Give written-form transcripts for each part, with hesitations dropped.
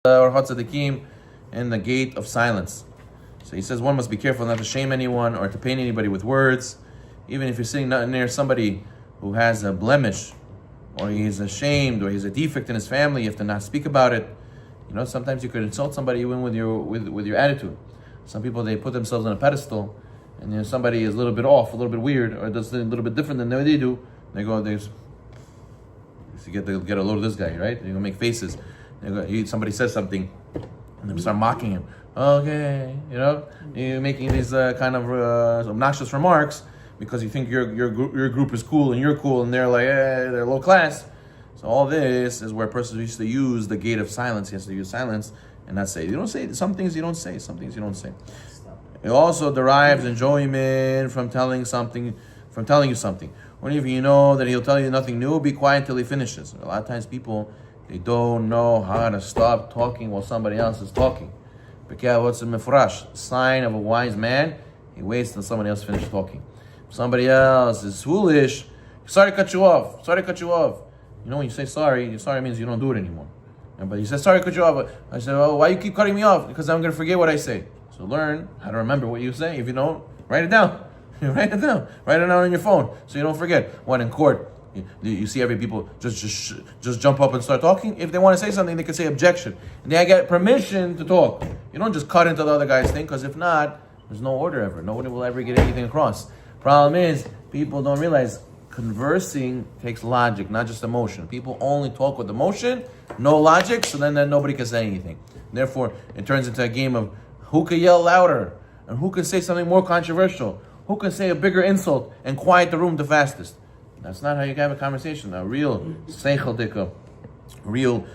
Orchot Tzadikim and the gate of silence. So he says one must be careful not to shame anyone or to pain anybody with words. Even if you're sitting near somebody who has a blemish, or he's ashamed, or he's a defect in his family, you have to not speak about it. Sometimes you could insult somebody even with your attitude. Some people, they put themselves on a pedestal, and somebody is a little bit off, a little bit weird, or does a little bit different than they do. They get a load of this guy, right? They go make faces. Somebody says something, and they start mocking him. Okay, you're making these kind of obnoxious remarks because you think your group is cool and you're cool, and they're like, they're low class. So all this is where a person used to use the gate of silence. He has to use silence and not say. You don't say some things. You don't say some things. You don't say. It also derives enjoyment from telling you something. Whenever you know that he'll tell you nothing new, be quiet until he finishes. A lot of times people, they don't know how to stop talking while somebody else is talking. Because what's a mifrash? Sign of a wise man, he waits till somebody else finishes talking. If somebody else is foolish, sorry to cut you off. When you say sorry means you don't do it anymore. But he says, sorry to cut you off. I said, why you keep cutting me off? Because I'm going to forget what I say. So learn how to remember what you say. If you don't, write it down. Write it down on your phone so you don't forget. When in court, you see every people just jump up and start talking. If they want to say something, they can say objection. And they get permission to talk. You don't just cut into the other guy's thing, because if not, there's no order ever. Nobody will ever get anything across. Problem is, people don't realize conversing takes logic, not just emotion. People only talk with emotion, no logic, so then nobody can say anything. Therefore, it turns into a game of who can yell louder and who can say something more controversial, who can say a bigger insult and quiet the room the fastest. That's not how you have a conversation. A real seichel dika, real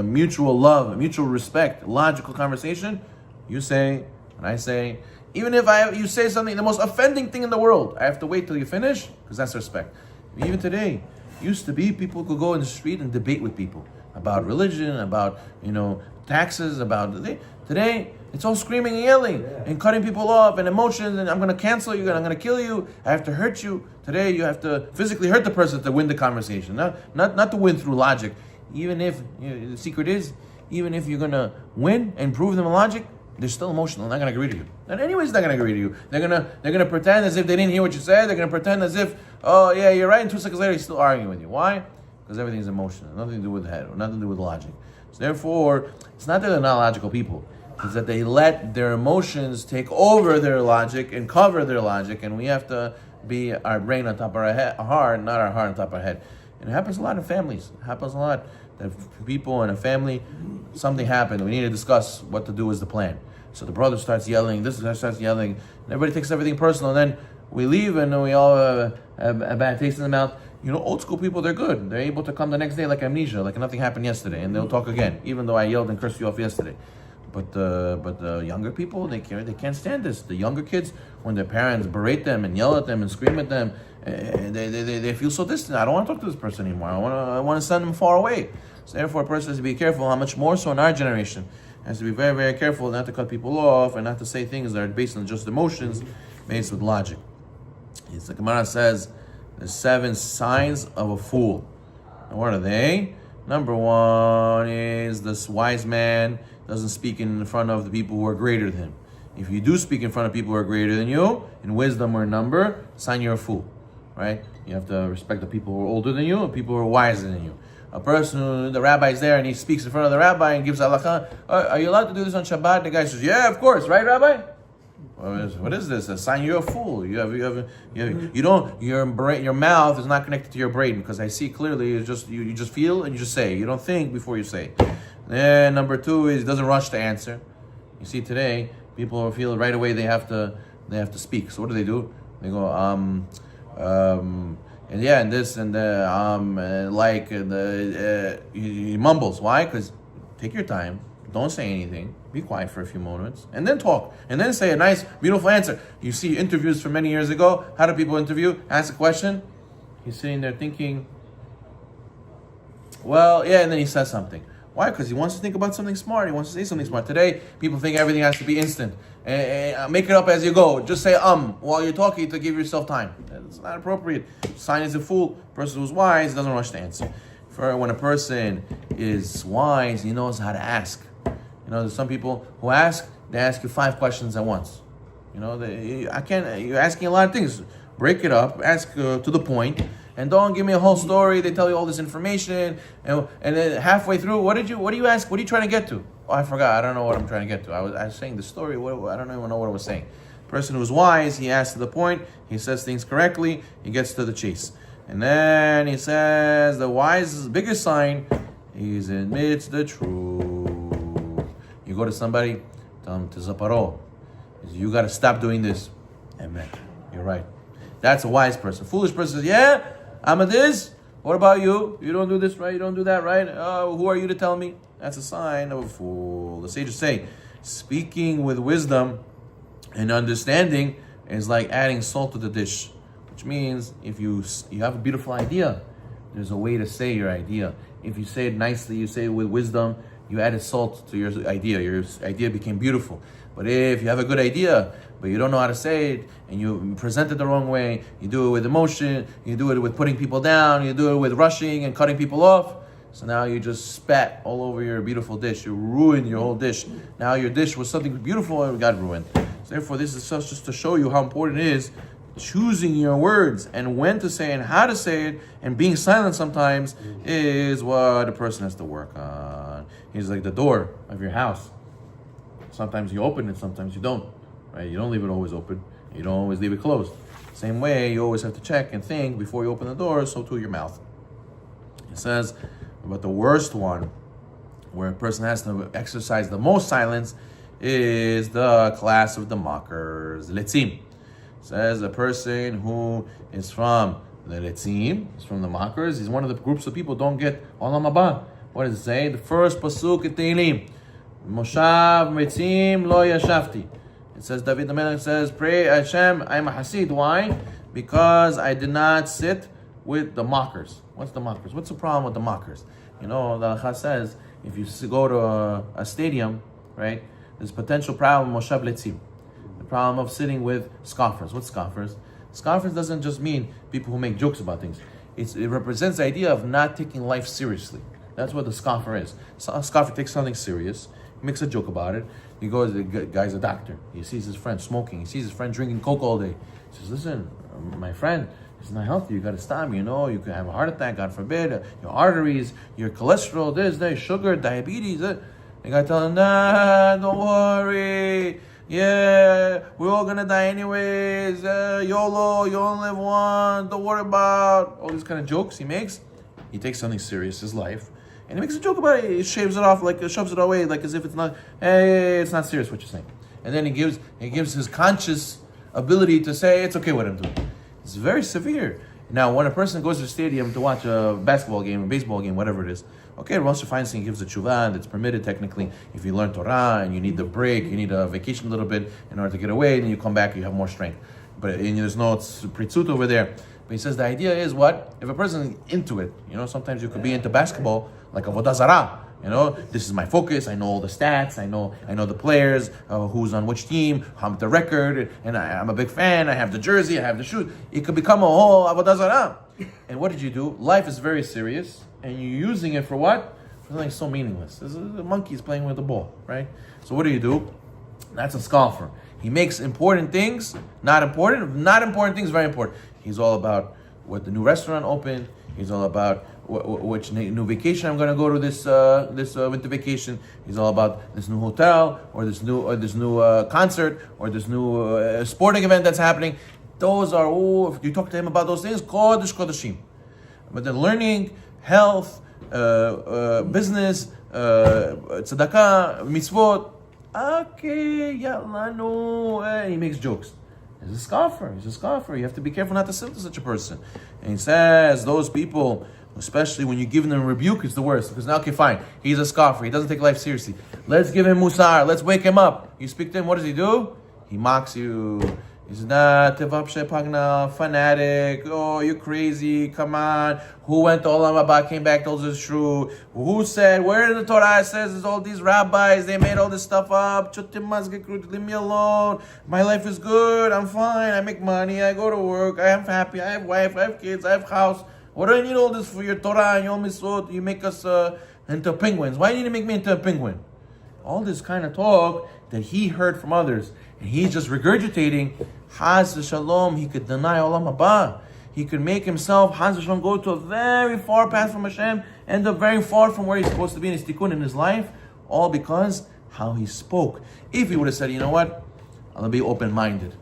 mutual love, mutual respect, logical conversation. You say, and I say. Even if you say something, the most offending thing in the world, I have to wait till you finish, because that's respect. Even today, used to be people could go in the street and debate with people about religion, about taxes, today it's all screaming and yelling and cutting people off and emotions, and I'm going to cancel you and I'm going to kill you. I have to hurt you. Today you have to physically hurt the person to win the conversation, not to win through logic. Even if the secret is, even if you're going to win and prove them logic, they're still emotional. They're not going to agree to you. And anyways, they're not going to agree to you. They're going to pretend as if they didn't hear what you said. They're going to pretend as if, oh yeah, you're right. And 2 seconds later, he's still arguing with you. Why? Because everything's emotional. Nothing to do with the head, or nothing to do with logic. So therefore, it's not that they're not logical people. It's that they let their emotions take over their logic and cover their logic. And we have to be our brain on top of our heart, not our heart on top of our head. And it happens a lot in families. It happens a lot that people in a family, something happened. We need to discuss what to do as the plan. So the brother starts yelling, this guy starts yelling, and everybody takes everything personal. And then we leave, and we all have a bad taste in the mouth. Old school people, they're good. They're able to come the next day like amnesia, like nothing happened yesterday, and they'll talk again, even though I yelled and cursed you off yesterday. But the younger people, they can't stand this. The younger kids, when their parents berate them and yell at them and scream at them, they feel so distant. I don't want to talk to this person anymore. I want to send them far away. So therefore, a person has to be careful. How much more so in our generation? Has to be very, very careful not to cut people off and not to say things that are based on just emotions, based with logic. The Gemara says the 7 signs of a fool. And what are they? Number 1 is this wise man doesn't speak in front of the people who are greater than him. If you do speak in front of people who are greater than you, in wisdom or number, sign you're a fool, right? You have to respect the people who are older than you and people who are wiser than you. A person, the rabbi is there and he speaks in front of the rabbi and gives halakha. Are you allowed to do this on Shabbat? The guy says, yeah, of course, right, Rabbi? What is this? A sign you're a fool. Your mouth is not connected to your brain, because I see clearly you just feel and you just say. You don't think before you say. Then number 2 is he doesn't rush to answer. You see today, people feel right away they have to speak. So what do? They go, and yeah, and this and he mumbles. Why? Because take your time, don't say anything, be quiet for a few moments, and then talk, and then say a nice, beautiful answer. You see interviews from many years ago. How do people interview? Ask a question. He's sitting there thinking, well, yeah, and then he says something. Why? Because he wants to think about something smart. He wants to say something smart. Today, people think everything has to be instant. Make it up as you go. Just say while you're talking to give yourself time. It's not appropriate. Sign is a fool. Person who's wise doesn't rush to answer. For when a person is wise, he knows how to ask. There's some people who they ask you 5 questions at once. You're asking a lot of things. Break it up, ask to the point, and don't give me a whole story. They tell you all this information, and then halfway through, what do you ask? What are you trying to get to? Oh, I forgot. I don't know what I'm trying to get to. I was saying the story. I don't even know what I was saying. Person who's wise, he asks to the point. He says things correctly. He gets to the chase. And then he says the wise biggest sign, he admits the truth. You go to somebody, tell him to zaparo. You got to stop doing this. Amen. You're right. That's a wise person. Foolish person says, yeah, I'm a this. What about you? You don't do this right. You don't do that right. Who are you to tell me? That's a sign of a fool. The sages say, speaking with wisdom and understanding is like adding salt to the dish. Which means if you have a beautiful idea, there's a way to say your idea. If you say it nicely, you say it with wisdom, you added salt to your idea became beautiful. But if you have a good idea, but you don't know how to say it, and you present it the wrong way, you do it with emotion, you do it with putting people down, you do it with rushing and cutting people off, so now you just spat all over your beautiful dish. You ruined your whole dish. Now your dish was something beautiful and it got ruined. So therefore, this is just to show you how important it is choosing your words and when to say and how to say it, and being silent sometimes is what a person has to work on. He's like the door of your house. Sometimes you open it, sometimes you don't. Right? You don't leave it always open. You don't always leave it closed. Same way, you always have to check and think before you open the door, so too your mouth. It says about the worst one, where a person has to exercise the most silence, is the class of the mockers, letzim. Says a person who is from the letzim, is from the mockers, he's one of the groups of people don't get olam haba. What does it say? The first pasuk in Tehillim, Moshav metzim lo yashavti. It says, David the Melech says, pray Hashem, I'm a Hasid. Why? Because I did not sit with the mockers. What's the mockers? What's the problem with the mockers? The Halakha says, if you go to a stadium, right, there's potential problem, Moshav letzim. The problem of sitting with scoffers. What's scoffers? Scoffers doesn't just mean people who make jokes about things. It represents the idea of not taking life seriously. That's what the scoffer is. So a scoffer takes something serious, he makes a joke about it. He goes, the guy's a doctor. He sees his friend smoking. He sees his friend drinking Coke all day. He says, listen, my friend, it's not healthy. You got to stop. You could have a heart attack, God forbid. Your arteries, your cholesterol, this, sugar, diabetes. The guy tells him, nah, don't worry. Yeah, we're all going to die anyways. YOLO, you only live once. Don't worry about all these kind of jokes he makes. He takes something serious, his life. And he makes a joke about it. He shaves it off, shoves it away, like as if it's not. Hey, it's not serious what you're saying. And then he gives his conscious ability to say it's okay what I'm doing. It's very severe. Now, when a person goes to the stadium to watch a basketball game, a baseball game, whatever it is, okay, once you find something, he gives a tshuva, and it's permitted technically. If you learn Torah and you need the break, you need a vacation a little bit in order to get away, then you come back, you have more strength. But there's no pritzut over there. But he says the idea is what? If a person is into it, sometimes you could be into basketball, like avodah zarah. This is my focus. I know all the stats. I know the players, who's on which team, how the record, and I'm a big fan. I have the jersey. I have the shoes. It could become a whole avodah zarah. And what did you do? Life is very serious, and you're using it for what? For something so meaningless. There's a monkey's playing with the ball, right? So what do? That's a scoffer. He makes important things not important. Not important things very important. He's all about what the new restaurant opened. He's all about which new vacation I'm going to go to this winter vacation. He's all about this new hotel or this new concert or this new sporting event that's happening. Those are if you talk to him about those things, kodesh kodeshim. But then learning, health, business, tzedakah, mitzvot. Okay, yalla no. He makes jokes. He's a scoffer. You have to be careful not to sit to such a person. And he says, those people, especially when you give them a rebuke, it's the worst. Because now, okay, fine, he's a scoffer. He doesn't take life seriously. Let's give him musar. Let's wake him up. You speak to him, what does he do? He mocks you. He's not fanatic. Oh, you're crazy. Come on. Who went to Olam Haba, came back, told us it's true? Who said, where in the Torah it says there's all these rabbis, they made all this stuff up. Leave me alone. My life is good. I'm fine. I make money. I go to work. I am happy. I have wife. I have kids. I have house. What do I need all this for your Torah and your mitzvot? You make us into penguins. Why do you need to make me into a penguin? All this kind of talk that he heard from others, and he's just regurgitating. Haz Shalom, he could deny Olam Haba. He could make himself, Haz Shalom, go to a very far path from Hashem, end up very far from where he's supposed to be in his tikkun in his life, all because how he spoke. If he would have said, you know what, I'll be open-minded.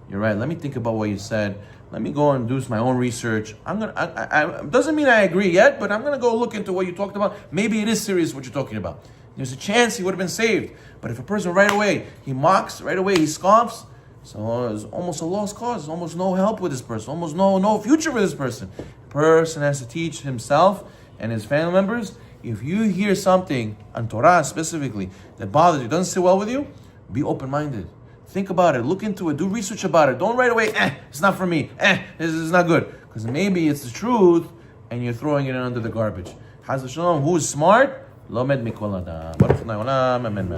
You're right, let me think about what you said. Let me go and do my own research. Doesn't mean I agree yet, but I'm going to go look into what you talked about. Maybe it is serious what you're talking about. There's a chance he would have been saved. But if a person right away, he mocks, right away he scoffs, so it's almost a lost cause. There's almost no help with this person, almost no future with this person. The person has to teach himself and his family members. If you hear something on Torah specifically that bothers you, doesn't sit well with you, be open-minded. Think about it, look into it, do research about it. Don't right away, it's not for me, this is not good. Because maybe it's the truth and you're throwing it under the garbage. Haz Shalom, who is smart? Lomed mikol adam. Baruch Adonai Olam, amen.